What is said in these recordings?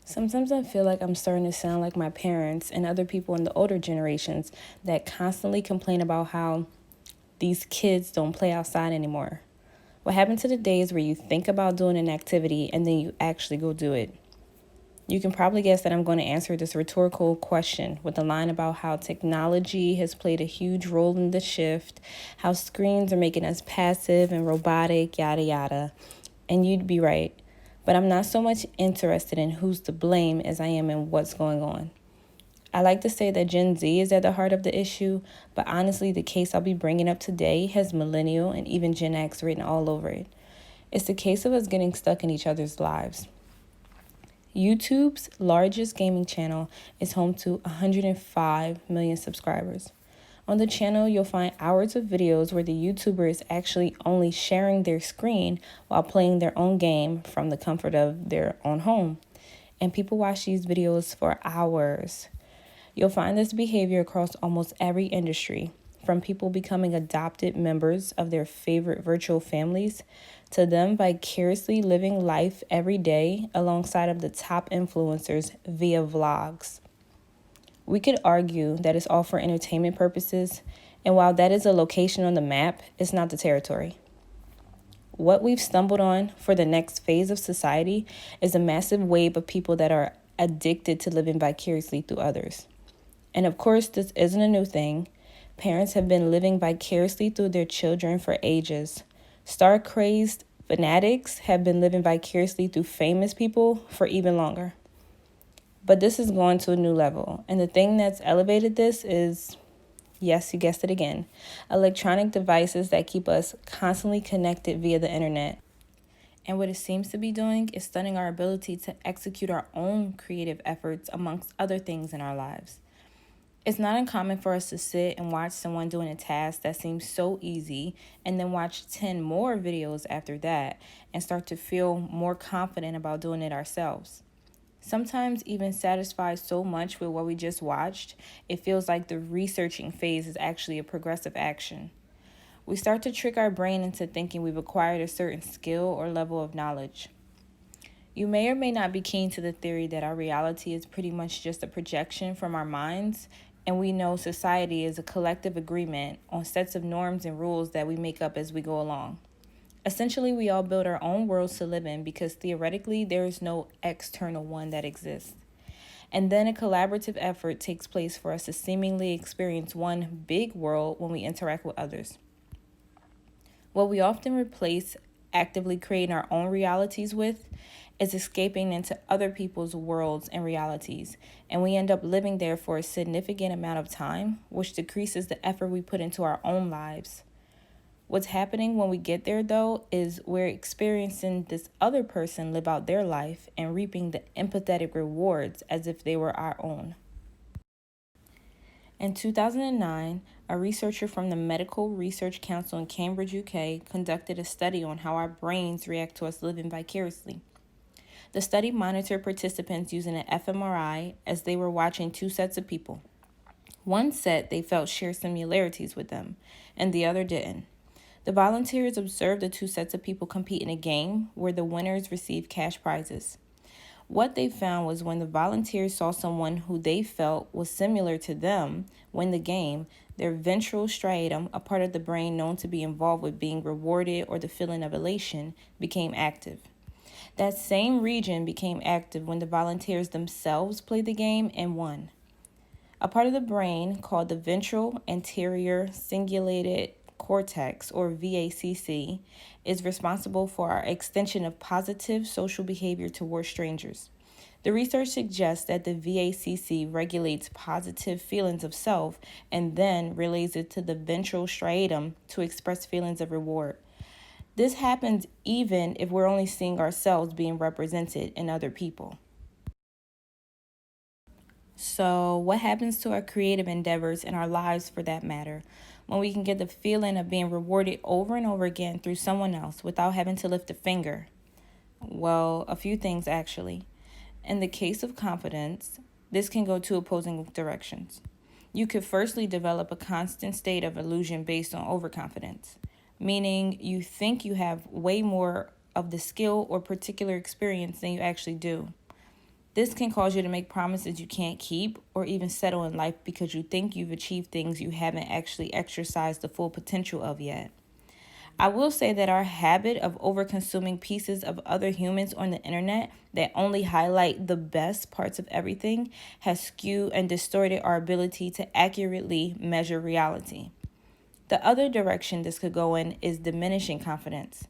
Sometimes I feel like I'm starting to sound like my parents and other people in the older generations that constantly complain about how these kids don't play outside anymore. What happened to the days where you think about doing an activity and then you actually go do it? You can probably guess that I'm going to answer this rhetorical question with a line about how technology has played a huge role in the shift, how screens are making us passive and robotic, yada yada. And you'd be right. But I'm not so much interested in who's to blame as I am in what's going on. I like to say that Gen Z is at the heart of the issue, but honestly, the case I'll be bringing up today has millennial and even Gen X written all over it. It's the case of us getting stuck in each other's lives. YouTube's largest gaming channel is home to 105 million subscribers. On the channel, you'll find hours of videos where the YouTuber is actually only sharing their screen while playing their own game from the comfort of their own home. And people watch these videos for hours. You'll find this behavior across almost every industry, from people becoming adopted members of their favorite virtual families to them vicariously living life every day alongside of the top influencers via vlogs. We could argue that it's all for entertainment purposes, and while that is a location on the map, it's not the territory. What we've stumbled on for the next phase of society is a massive wave of people that are addicted to living vicariously through others. And of course, this isn't a new thing. Parents have been living vicariously through their children for ages. Star-crazed fanatics have been living vicariously through famous people for even longer. But this is going to a new level. And the thing that's elevated this is, yes, you guessed it again, electronic devices that keep us constantly connected via the internet. And what it seems to be doing is stunning our ability to execute our own creative efforts amongst other things in our lives. It's not uncommon for us to sit and watch someone doing a task that seems so easy and then watch 10 more videos after that and start to feel more confident about doing it ourselves. Sometimes even satisfied so much with what we just watched, it feels like the researching phase is actually a progressive action. We start to trick our brain into thinking we've acquired a certain skill or level of knowledge. You may or may not be keen to the theory that our reality is pretty much just a projection from our minds, and we know society is a collective agreement on sets of norms and rules that we make up as we go along. Essentially, we all build our own worlds to live in because theoretically there is no external one that exists. And then a collaborative effort takes place for us to seemingly experience one big world when we interact with others. What we often replace actively creating our own realities with is escaping into other people's worlds and realities, and we end up living there for a significant amount of time, which decreases the effort we put into our own lives. What's happening when we get there, though, is we're experiencing this other person live out their life and reaping the empathetic rewards as if they were our own. In 2009, a researcher from the Medical Research Council in Cambridge, UK, conducted a study on how our brains react to us living vicariously. The study monitored participants using an fMRI as they were watching two sets of people. One set they felt shared similarities with them, and the other didn't. The volunteers observed the two sets of people compete in a game where the winners received cash prizes. What they found was when the volunteers saw someone who they felt was similar to them win the game, their ventral striatum, a part of the brain known to be involved with being rewarded or the feeling of elation, became active. That same region became active when the volunteers themselves played the game and won. A part of the brain called the ventral anterior cingulated cortex, or VACC, is responsible for our extension of positive social behavior towards strangers. The research suggests that the VACC regulates positive feelings of self and then relays it to the ventral striatum to express feelings of reward. This happens even if we're only seeing ourselves being represented in other people. So, what happens to our creative endeavors and our lives for that matter when we can get the feeling of being rewarded over and over again through someone else without having to lift a finger? Well, a few things actually. In the case of confidence, this can go two opposing directions. You could firstly develop a constant state of illusion based on overconfidence, meaning you think you have way more of the skill or particular experience than you actually do. This can cause you to make promises you can't keep or even settle in life because you think you've achieved things you haven't actually exercised the full potential of yet. I will say that our habit of over-consuming pieces of other humans on the internet that only highlight the best parts of everything has skewed and distorted our ability to accurately measure reality. The other direction this could go in is diminishing confidence.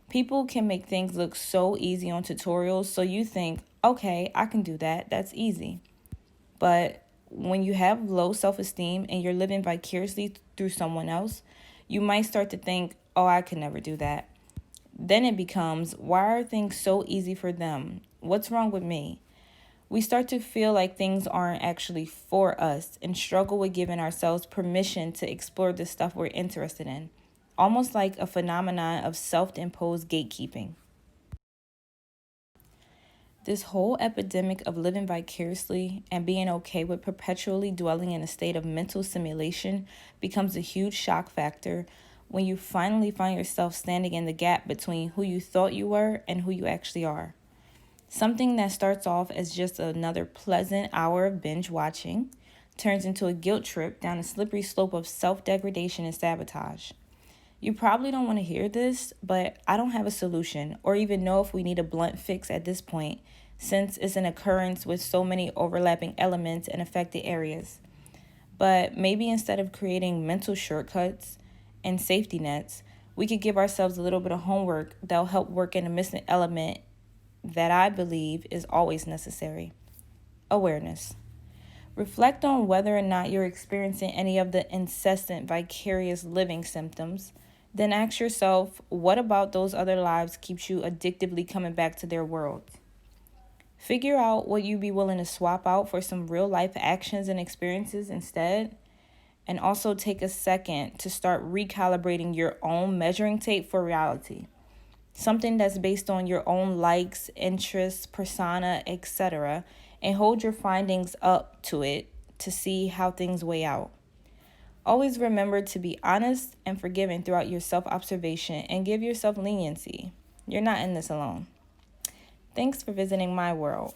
People can make things look so easy on tutorials, so you think, okay, I can do that, that's easy. But when you have low self esteem and you're living vicariously through someone else, you might start to think, oh, I could never do that. Then it becomes, why are things so easy for them? What's wrong with me? We start to feel like things aren't actually for us and struggle with giving ourselves permission to explore the stuff we're interested in, almost like a phenomenon of self-imposed gatekeeping. This whole epidemic of living vicariously and being okay with perpetually dwelling in a state of mental simulation becomes a huge shock factor when you finally find yourself standing in the gap between who you thought you were and who you actually are. Something that starts off as just another pleasant hour of binge watching turns into a guilt trip down a slippery slope of self-degradation and sabotage. You probably don't want to hear this, but I don't have a solution or even know if we need a blunt fix at this point, since it's an occurrence with so many overlapping elements and affected areas. But maybe instead of creating mental shortcuts and safety nets, we could give ourselves a little bit of homework that'll help work in a missing element that I believe is always necessary: awareness. Reflect on whether or not you're experiencing any of the incessant vicarious living symptoms. Then ask yourself, what about those other lives keeps you addictively coming back to their world? Figure out what you'd be willing to swap out for some real life actions and experiences instead. And also take a second to start recalibrating your own measuring tape for reality. Something that's based on your own likes, interests, persona, etc., and hold your findings up to it to see how things weigh out. Always remember to be honest and forgiving throughout your self-observation and give yourself leniency. You're not in this alone. Thanks for visiting my world.